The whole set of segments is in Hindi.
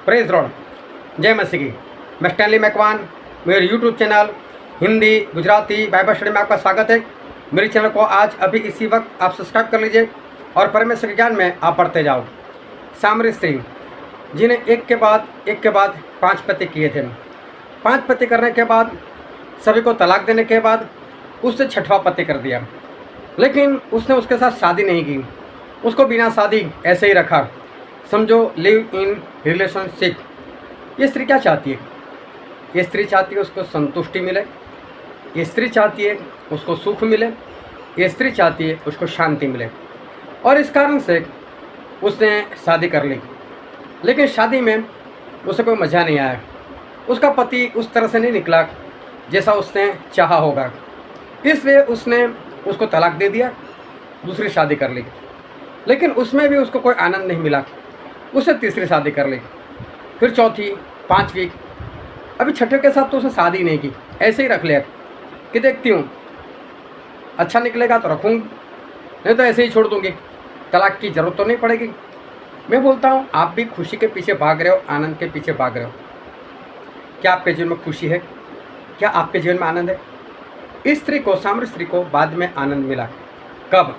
प्रेज लॉर्ड, जय मसीह की। मैं स्टैनली मैकवान, मेरे YouTube channel Hindi Gujarati Bible study में आपका स्वागत है। मेरे चैनल को आज अभी इसी वक्त आप सब्सक्राइब कर लीजिए और परमेश्वर के ज्ञान में आप बढ़ते जाओ। सामरी स्त्री जिन्हें एक के बाद 5 पति किए थे। 5 पति करने के बाद सभी को तलाक देने के बाद उससे 6वां पति कर दिया, लेकिन उसने उसके साथ शादी नहीं की, उसको बिना शादी ऐसे ही रखा। समझो, लिव इन रिलेशनशिप। ये स्त्री क्या चाहती है? ये स्त्री चाहती है उसको संतुष्टि मिले, ये स्त्री चाहती है उसको सुख मिले, ये स्त्री चाहती है उसको शांति मिले, और इस कारण से उसने शादी कर ली। लेकिन शादी में उसे कोई मज़ा नहीं आया। उसका पति उस तरह से नहीं निकला जैसा उसने चाहा होगा, इसलिए उसने उसको तलाक दे दिया, दूसरी शादी कर ली। लेकिन उसमें भी उसको कोई आनंद नहीं मिला, उसने तीसरी शादी कर ली, फिर चौथी, 5वीं, अभी 6ठे के साथ तो उसने शादी नहीं की, ऐसे ही रख लिया कि देखती हूँ अच्छा निकलेगा तो रखूँगी, नहीं तो ऐसे ही छोड़ दूँगी, तलाक की ज़रूरत तो नहीं पड़ेगी। मैं बोलता हूँ आप भी खुशी के पीछे भाग रहे हो, आनंद के पीछे भाग रहे हो। क्या आपके जीवन में खुशी है? क्या आपके जीवन में आनंद है? इस स्त्री को, सामरी स्त्री को बाद में आनंद मिला। कब,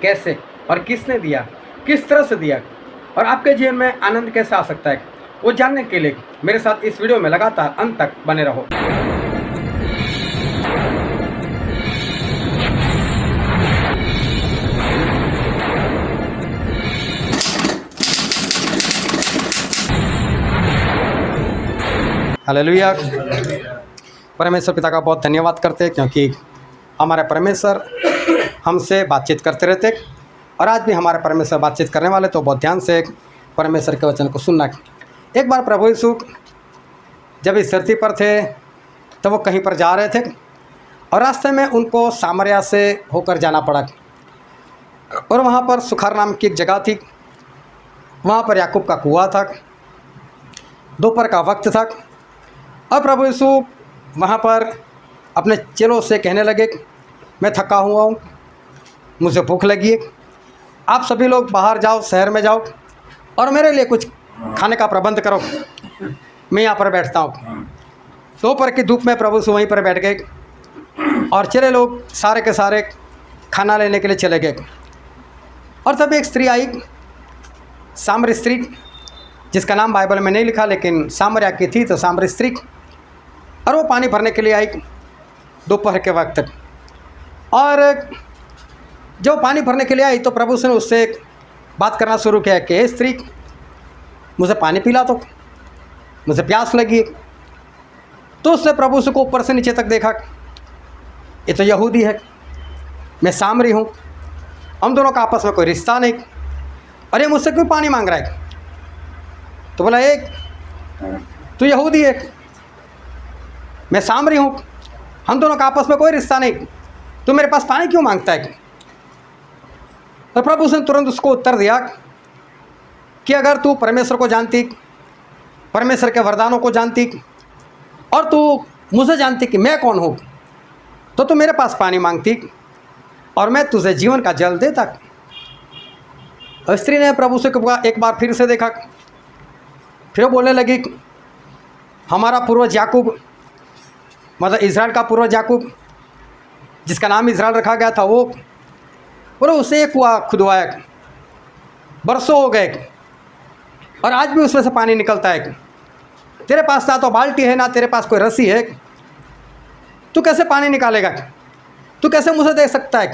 कैसे और किसने दिया, किस तरह से दिया, और आपके जीवन में आनंद कैसे आ सकता है, वो जानने के लिए मेरे साथ इस वीडियो में लगातार अंत तक बने रहो। हालेलुया। परमेश्वर पिता का बहुत धन्यवाद करते हैं, क्योंकि हमारे परमेश्वर हमसे बातचीत करते रहते, और आज भी हमारे परमेश्वर बातचीत करने वाले, तो बहुत ध्यान से परमेश्वर के वचन को सुनना। एक बार प्रभु यीशु जब इस धरती पर थे तो वो कहीं पर जा रहे थे, और रास्ते में उनको सामरिया से होकर जाना पड़ा, और वहाँ पर सुखार नाम की एक जगह थी। वहाँ पर याकूब का कुआं था, दोपहर का वक्त था, और प्रभु यीशु वहाँ पर अपने चेलों से कहने लगे, मैं थका हुआ हूँ, मुझे भूख लगी है, आप सभी लोग बाहर जाओ, शहर में जाओ, और मेरे लिए कुछ खाने का प्रबंध करो, मैं यहाँ पर बैठता हूँ। दोपहर की धूप में प्रभु यीशु वहीं पर बैठ गए, और चले लोग सारे के सारे खाना लेने के लिए चले गए। और तब एक स्त्री आई, सामरी स्त्री, जिसका नाम बाइबल में नहीं लिखा, लेकिन सामरिया की थी, तो सामरी स्त्री, और वो पानी भरने के लिए आई दोपहर के वक्त। और जब पानी भरने के लिए आई तो प्रभु से उससे बात करना शुरू किया कि स्त्री, मुझे पानी पिला दो, मुझे प्यास लगी। तो उसने प्रभु से को ऊपर से नीचे तक देखा, ये तो यहूदी है, मैं सामरी हूँ, हम दोनों का आपस में कोई रिश्ता नहीं, अरे मुझसे क्यों पानी मांग रहा है? तो बोला, एक तू यहूदी है, मैं सामरी हूँ, हम दोनों का आपस में कोई रिश्ता नहीं, तू मेरे पास पानी क्यों मांगता है? तो प्रभु ने तुरंत उसको उत्तर दिया कि अगर तू परमेश्वर को जानती, परमेश्वर के वरदानों को जानती, और तू मुझे जानती कि मैं कौन हूँ, तो तू मेरे पास पानी मांगती और मैं तुझे जीवन का जल देता। स्त्री ने प्रभु से एक बार फिर से देखा, फिर वो बोलने लगी, हमारा पूर्वज याकूब, मतलब इज़राइल का पूर्वज याकूब, जिसका नाम इज़राइल रखा गया था, वो बोले उसे एक कुआं खुदवाया, बरसों हो गए, और आज भी उसमें से पानी निकलता है। तेरे पास ना तो बाल्टी है, ना तेरे पास कोई रस्सी है, तू कैसे पानी निकालेगा? तू कैसे मुझे दे सकता है?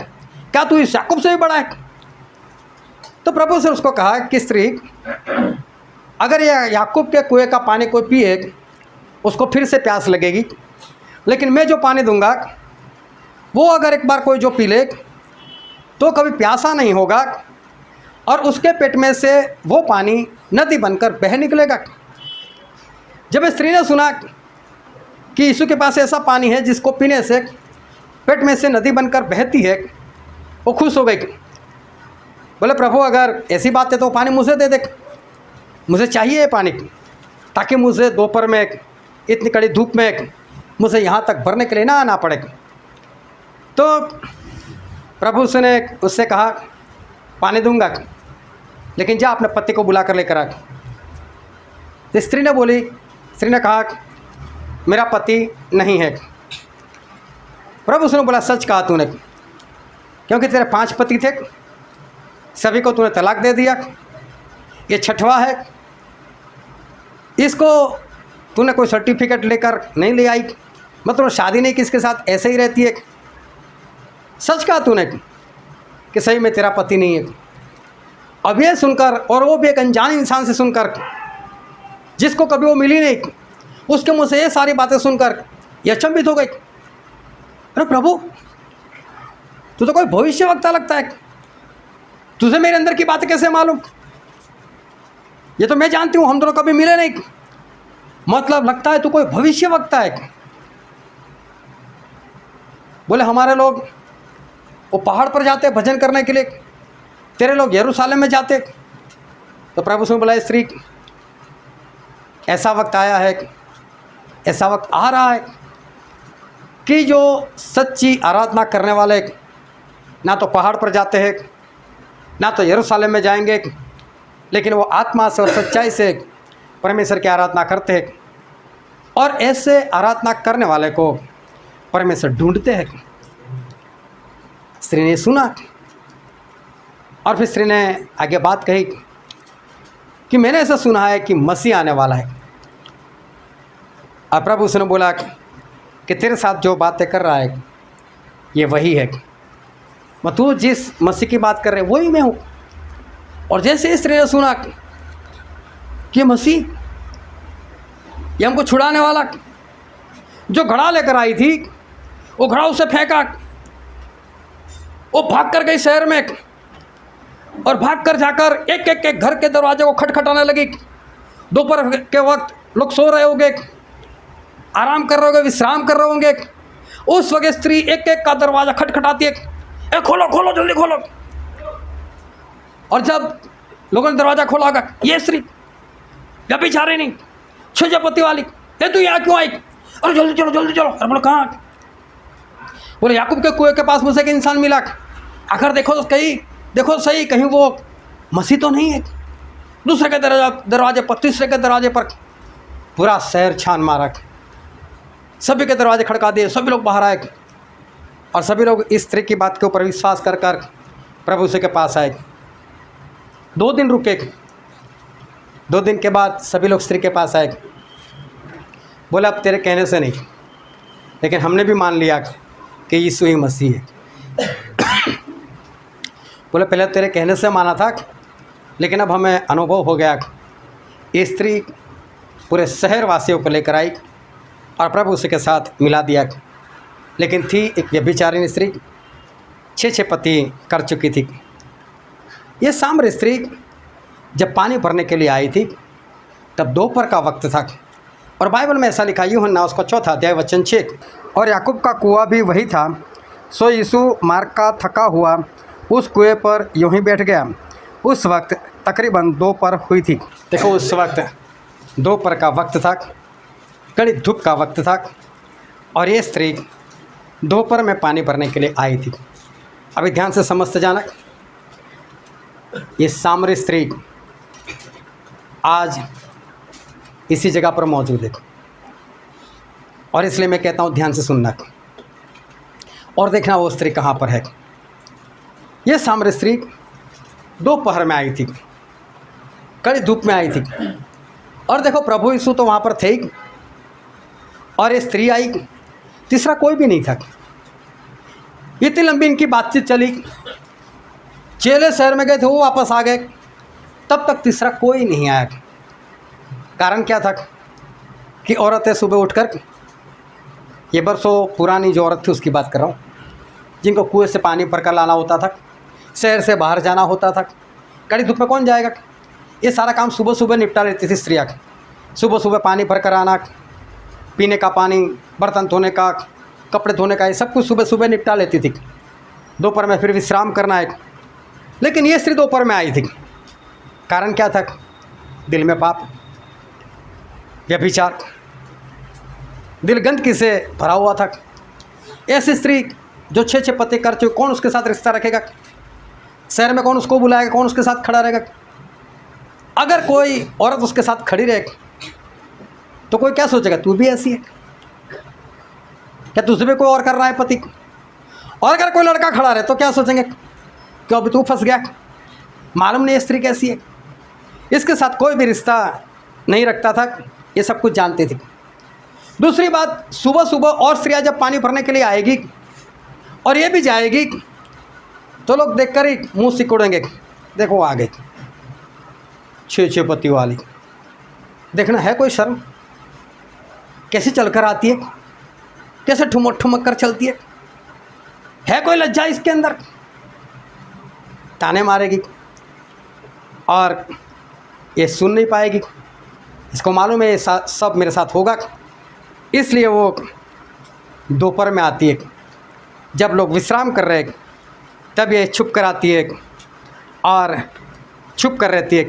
क्या तू इस याकूब से भी बड़ा है? तो प्रभु से उसको कहा कि स्त्री, अगर ये याकूब के कुएं का पानी कोई पिए, उसको फिर से प्यास लगेगी, लेकिन मैं जो पानी दूंगा वो अगर एक बार कोई जो पी ले तो कभी प्यासा नहीं होगा, और उसके पेट में से वो पानी नदी बनकर बह निकलेगा। जब स्त्री ने सुना कि यीशु के पास ऐसा पानी है जिसको पीने से पेट में से नदी बनकर बहती है, वो खुश हो गई। बोले, प्रभु अगर ऐसी बात है तो पानी मुझे दे दे, मुझे चाहिए ये पानी, ताकि मुझे दोपहर में इतनी कड़ी धूप में मुझे यहाँ तक भरने के लिए ना आना पड़े। तो प्रभु ने उससे कहा, पानी दूंगा, लेकिन जा अपने पति को बुला कर लेकर आ। तो स्त्री ने कहा मेरा पति नहीं है। प्रभु उसने बोला सच कहा तूने, क्योंकि तेरे 5 पति थे, सभी को तूने तलाक दे दिया, ये 6वां है। इसको तूने कोई सर्टिफिकेट लेकर नहीं ले आई, मतलब शादी नहीं की इसके साथ, ऐसे ही रहती है। सच कहा तूने कि सही में तेरा पति नहीं है। अब ये सुनकर, और वो भी एक अनजान इंसान से सुनकर, जिसको कभी वो मिली नहीं, उसके मुँह से ये सारी बातें सुनकर ये अचंभित हो गई। अरे प्रभु, तू तो कोई भविष्यवक्ता लगता है, तुझे मेरे अंदर की बातें कैसे मालूम? ये तो मैं जानती हूँ, हम दोनों कभी मिले नहीं, मतलब लगता है तू कोई भविष्यवक्ता है। बोले हमारे लोग वो पहाड़ पर जाते भजन करने के लिए, तेरे लोग यरूशलेम में जाते। तो प्रभु से बोला स्त्री, ऐसा वक्त आया है, ऐसा वक्त आ रहा है कि जो सच्ची आराधना करने वाले ना तो पहाड़ पर जाते हैं, ना तो यरूशलेम में जाएंगे, लेकिन वो आत्मा से और सच्चाई से परमेश्वर की आराधना करते हैं। और ऐसे आराधना करने वाले को परमेश्वर ढूंढते हैं। स्त्री ने सुना, और फिर स्त्री ने आगे बात कही कि मैंने ऐसा सुना है कि मसीह आने वाला है। और प्रभु उसने बोला कि तेरे साथ जो बातें कर रहा है ये वही है, मैं तू जिस मसीह की बात कर रहे वही मैं हूँ। और जैसे स्त्री ने सुना कि मसीह ये हमको छुड़ाने वाला, जो घड़ा लेकर आई थी, वो घड़ा उसे फेंका, वो भाग कर गई शहर में, और भाग कर जाकर एक एक घर के दरवाजे को खटखटाने लगी। दोपहर के वक्त लोग सो रहे होंगे, आराम कर रहे होंगे, विश्राम कर रहे होंगे, उस वक्त स्त्री एक एक का दरवाज़ा खटखटाती है, ए खोलो खोलो जल्दी खोलो। और जब लोगों ने दरवाज़ा खोला होगा, ये स्त्री व्यभिचारिणी नहीं, 6 पति वाली, ये तू यहाँ क्यों आई? अरे जल्दी चलो जल्दी चलो। अरे बोलो कहाँ? बोले याकूब के कुएं के पास मुझसे एक इंसान मिला, आकर देखो तो देखो तो सही, कहीं वो मसीह तो नहीं है। दूसरे के दरवाजे पर, तीसरे के दरवाजे पर, पूरा शहर छान मारा, सभी के दरवाजे खड़का दिए, सभी लोग बाहर आए, और सभी लोग इस स्त्री की बात के ऊपर विश्वास कर प्रभु उसे के पास आए। 2 दिन रुके, 2 दिन के बाद सभी लोग स्त्री के पास आए। बोले अब तेरे कहने से नहीं, लेकिन हमने भी मान लिया कि यीशु ही मसीह है। बोले पहले तेरे कहने से माना था, लेकिन अब हमें अनुभव हो गया। ये स्त्री पूरे शहर वासियों को लेकर आई और प्रभु उसके साथ मिला दिया। लेकिन थी एक व्यभिचारिणी स्त्री, 6 पति कर चुकी थी। ये सामरी स्त्री जब पानी भरने के लिए आई थी, तब दोपहर का वक्त था, और बाइबल में ऐसा लिखा, यूहन्ना उसका 4 अध्याय वचन 6, और याकूब का कुआं भी वही था, सो यीशु मार्ग का थका हुआ उस कुएं पर यूं ही बैठ गया। उस वक्त तकरीबन दोपहर हुई थी। देखो उस वक्त दोपहर का वक्त था, कड़ी धूप का वक्त था, और ये स्त्री दोपहर में पानी भरने के लिए आई थी। अभी ध्यान से समझते जाना, ये सामरी स्त्री आज इसी जगह पर मौजूद है, और इसलिए मैं कहता हूँ ध्यान से सुनना और देखना वो स्त्री कहाँ पर है। ये सामरी स्त्री दोपहर में आई थी, कड़ी धूप में आई थी, और देखो प्रभु यीशु तो वहाँ पर थे ही, और ये स्त्री आई, तीसरा कोई भी नहीं था। इतनी लंबी इनकी बातचीत चली, चेले शहर में गए थे, वो वापस आ गए, तब तक तीसरा कोई नहीं आया। कारण क्या था कि औरतें सुबह उठकर, ये बरसों पुरानी जो औरत थी उसकी बात कर रहा हूँ, जिनको कुएं से पानी भरकर लाना होता था, शहर से बाहर जाना होता था, कड़ी धूप में कौन जाएगा, ये सारा काम सुबह सुबह निपटा लेती थी स्त्रियाँ। सुबह सुबह पानी भर कर आना, पीने का पानी, बर्तन धोने का, कपड़े धोने का, ये सब कुछ सुबह सुबह निपटा लेती थी। दोपहर में फिर विश्राम करना है। लेकिन ये स्त्री दोपहर में आई थी, कारण क्या था? दिल में पाप, व्यभिचार, दिल गंदगी से भरा हुआ था। ऐसी स्त्री जो 6 पति कर चुके, कौन उसके साथ रिश्ता रखेगा? शहर में कौन उसको बुलाएगा? कौन उसके साथ खड़ा रहेगा? अगर कोई औरत उसके साथ खड़ी रहे तो कोई क्या सोचेगा, तू भी ऐसी है क्या, तुझे भी कोई और कर रहा है पति। और अगर कोई लड़का खड़ा रहे तो क्या सोचेंगे, क्यों अभी तू फंस गया, मालूम नहीं स्त्री कैसी है। इसके साथ कोई भी रिश्ता नहीं रखता था, ये सब कुछ जानते थे। दूसरी बात, सुबह सुबह और स्त्रियाँ जब पानी भरने के लिए आएगी और ये भी जाएगी तो लोग देखकर ही मुंह सिकुड़ेंगे, देखो आ गई 6 पति वाली, देखना है कोई शर्म, कैसे चलकर आती है, कैसे ठुमक ठुमक कर चलती है कोई लज्जा इसके अंदर। ताने मारेगी और ये सुन नहीं पाएगी, इसको मालूम है ये सब मेरे साथ होगा, इसलिए वो दोपहर में आती है, जब लोग विश्राम कर रहे हैं तब ये छुप कर आती है और छुप कर रहती है।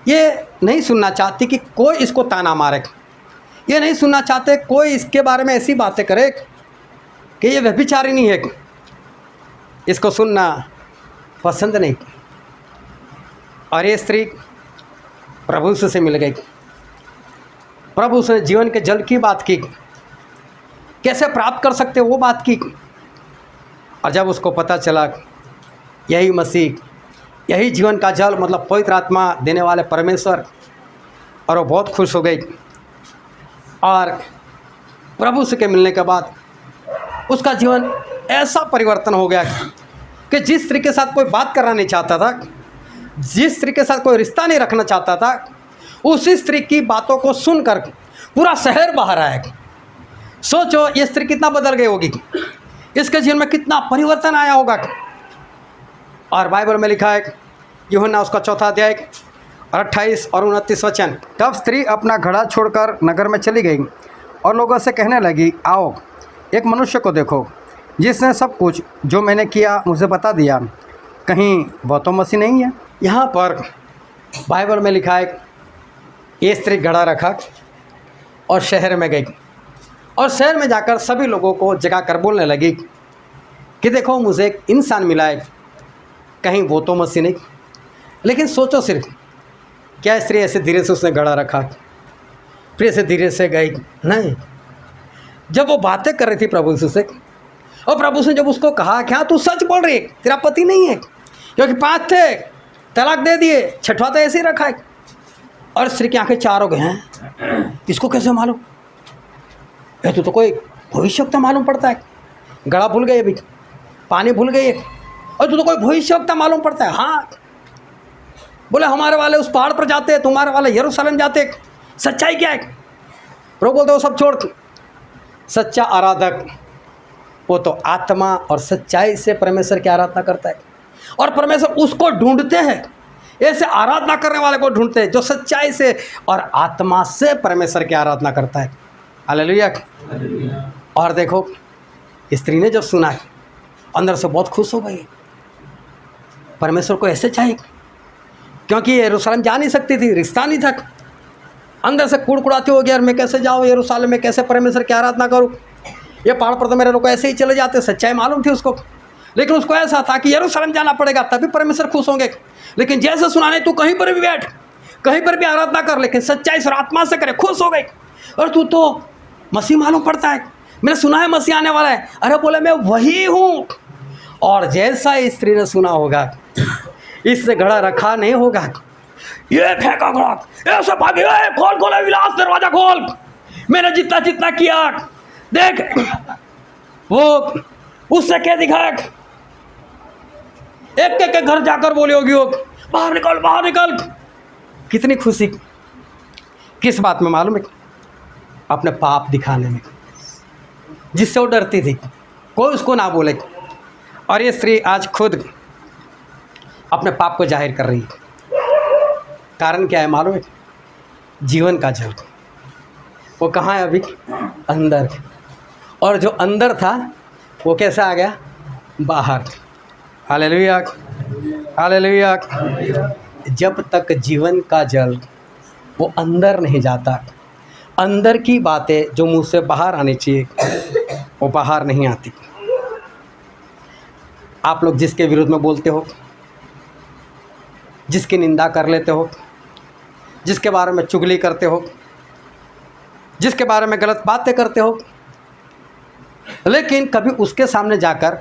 ये नहीं सुनना चाहती कि कोई इसको ताना मारे, ये नहीं सुनना चाहते कोई इसके बारे में ऐसी बातें करे कि ये व्यभिचारिणी है, इसको सुनना पसंद नहीं। और ये स्त्री प्रभु से मिल गई, प्रभु से जीवन के जल की बात की, कैसे प्राप्त कर सकते वो बात की। और जब उसको पता चला यही मसीह, यही जीवन का जल मतलब पवित्र आत्मा देने वाले परमेश्वर, और वो बहुत खुश हो गई। और प्रभु से के मिलने के बाद उसका जीवन ऐसा परिवर्तन हो गया कि जिस स्त्री के साथ कोई बात करना नहीं चाहता था, जिस स्त्री के साथ कोई रिश्ता नहीं रखना चाहता था, उसी स्त्री की बातों को सुनकर पूरा शहर बाहर आया। सोचो ये स्त्री कितना बदल गई होगी, इसके जीवन में कितना परिवर्तन आया होगा। और बाइबल में लिखा है, यूहन्ना उसका 4 अध्याय और 28 और 29 वचन, तब स्त्री अपना घड़ा छोड़कर नगर में चली गई और लोगों से कहने लगी, आओ एक मनुष्य को देखो जिसने सब कुछ जो मैंने किया मुझे बता दिया, कहीं वह तो मसीह नहीं है। यहाँ पर बाइबल में लिखा है, ये स्त्री घड़ा रखा और शहर में गई, और शहर में जाकर सभी लोगों को जगा कर बोलने लगी कि देखो मुझे एक इंसान मिला है, कहीं वो तो मसीह नहीं। लेकिन सोचो सिर्फ, क्या स्त्री ऐसे धीरे से उसने घड़ा रखा, फिर ऐसे धीरे से गई? नहीं। जब वो बातें कर रही थी प्रभु यीशु से, और प्रभु से जब उसको कहा, क्या तू सच बोल रही है, तेरा पति नहीं है, क्योंकि 5 थे, तलाक दे दिए, 6वां तो ऐसे ही रखा है। और स्त्री की आंखें 4 हो गए हैं, इसको कैसे मालूम, तू तो कोई भविष्यवक्ता मालूम पड़ता है, घड़ा भूल गई अभी, पानी भूल गई है, और तू तो कोई भविष्यवक्ता मालूम पड़ता है। हाँ, बोले हमारे वाले उस पहाड़ पर जाते हैं, तुम्हारे वाले यरूशलेम जाते हैं, सच्चाई क्या है? प्रभु बोलते वो सब छोड़, सच्चा आराधक वो तो आत्मा और सच्चाई से परमेश्वर की आराधना करता है, और परमेश्वर उसको ढूंढते हैं, ऐसे आराधना करने वाले को ढूंढते हैं जो सच्चाई से और आत्मा से परमेश्वर की आराधना करता है। हालेलुया। और देखो स्त्री ने जब सुना अंदर से बहुत खुश हो गई, परमेश्वर को ऐसे चाहिए, क्योंकि यरूशलेम जा नहीं सकती थी, रिश्ता नहीं था। अंदर से कुड़कुड़ाती हो गया, मैं कैसे जाऊँ यरूशलेम में, कैसे परमेश्वर की आराधना करूँ, ये पहाड़ पर तो मेरे लोग ऐसे ही चले जाते। सच्चाई मालूम थी उसको, लेकिन उसको ऐसा था कि यरूशलेम जाना पड़ेगा तभी परमेश्वर खुश होंगे। लेकिन जैसे सुना नहीं, तू कहीं पर भी बैठ, कहीं पर भी आराधना कर, लेकिन सच्चाई से आत्मा से करे, खुश हो गई। और तू तो मसीह मालूम पड़ता है, मैंने सुना है मसीह आने वाला है। अरे बोले मैं वही हूँ। और जैसा स्त्री ने सुना होगा, इससे घड़ा रखा नहीं होगा, ये फेंका घड़ा, ऐसे भागे, खोल खोल विलास, दरवाजा खोल, मैंने जितना जितना किया देख। वो उससे क्या दिखाया, एक एक घर जाकर बोली होगी, वो बाहर निकल बाहर निकल। कितनी खुशी किस बात में मालूम है? अपने पाप दिखाने में, जिससे वो डरती थी कोई उसको ना बोले। और ये स्त्री आज खुद अपने पाप को जाहिर कर रही है। कारण क्या है मालूम है? जीवन का जल। वो कहाँ है अभी? अंदर। और जो अंदर था वो कैसा आ गया? बाहर। Hallelujah, hallelujah. जब तक जीवन का जल वो अंदर नहीं जाता, अंदर की बातें जो मुंह से बाहर आनी चाहिए वो बाहर नहीं आती। आप लोग जिसके विरोध में बोलते हो, जिसकी निंदा कर लेते हो, जिसके बारे में चुगली करते हो, जिसके बारे में गलत बातें करते हो, लेकिन कभी उसके सामने जाकर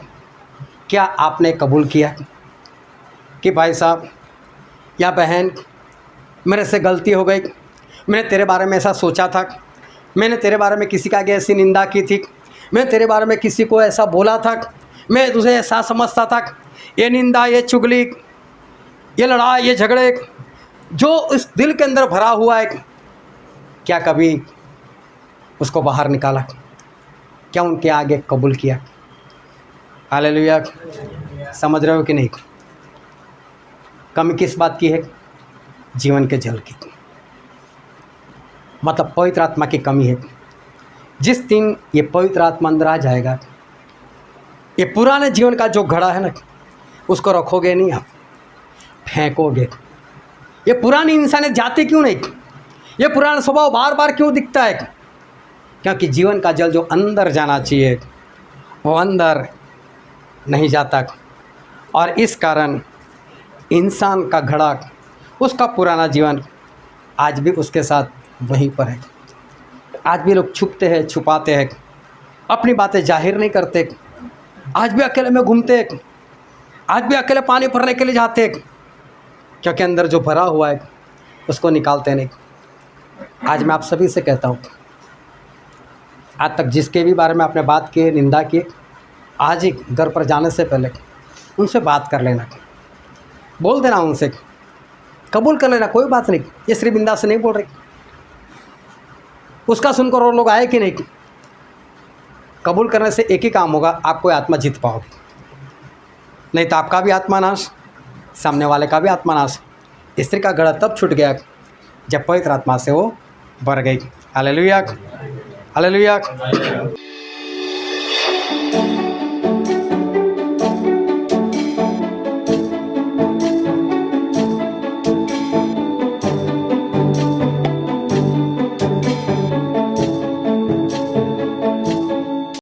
क्या आपने कबूल किया कि भाई साहब या बहन, मेरे से गलती हो गई, मैंने तेरे बारे में ऐसा सोचा था, मैंने तेरे बारे में किसी का आगे ऐसी निंदा की थी, मैं तेरे बारे में किसी को ऐसा बोला था, मैं तुझे ऐसा समझता था, ये निंदा, ये चुगली, ये लड़ाई, ये झगड़े जो इस दिल के अंदर भरा हुआ है, क्या कभी उसको बाहर निकाला? क्या उनके आगे कबूल किया? हालेलुया। समझ रहे हो कि नहीं? कमी किस बात की है? जीवन के जल की, मतलब पवित्र आत्मा की कमी है। जिस दिन ये पवित्र आत्मा अंदर आ जाएगा, ये पुराने जीवन का जो घड़ा है ना, उसको रखोगे नहीं, आप फेंकोगे। ये पुरानी इंसानियत जाती क्यों नहीं? ये पुराना स्वभाव बार बार क्यों दिखता है? क्योंकि जीवन का जल जो अंदर जाना चाहिए वो अंदर नहीं जाता, और इस कारण इंसान का घड़ा, उसका पुराना जीवन आज भी उसके साथ वहीं पर है। आज भी लोग छुपते हैं, छुपाते हैं, अपनी बातें जाहिर नहीं करते, आज भी अकेले में घूमते, आज भी अकेले पानी भरने के लिए जाते, क्योंकि अंदर जो भरा हुआ है उसको निकालते नहीं। आज मैं आप सभी से कहता हूँ, आज तक जिसके भी बारे में आपने बात की, निंदा की, आज ही घर पर जाने से पहले उनसे बात कर लेना, बोल देना उनसे, कबूल कर लेना, कोई बात नहीं, ये श्री बिंदा से नहीं बोल रही। उसका सुनकर और लोग आए कि नहीं? कबूल करने से एक ही काम होगा, आपको आत्मा जीत पाओगे, नहीं तो आपका भी आत्मा नाश, सामने वाले का भी आत्मा नाश। स्त्री का घड़ा तब छूट गया जब पवित्र आत्मा से वो भर गई। Hallelujah, hallelujah.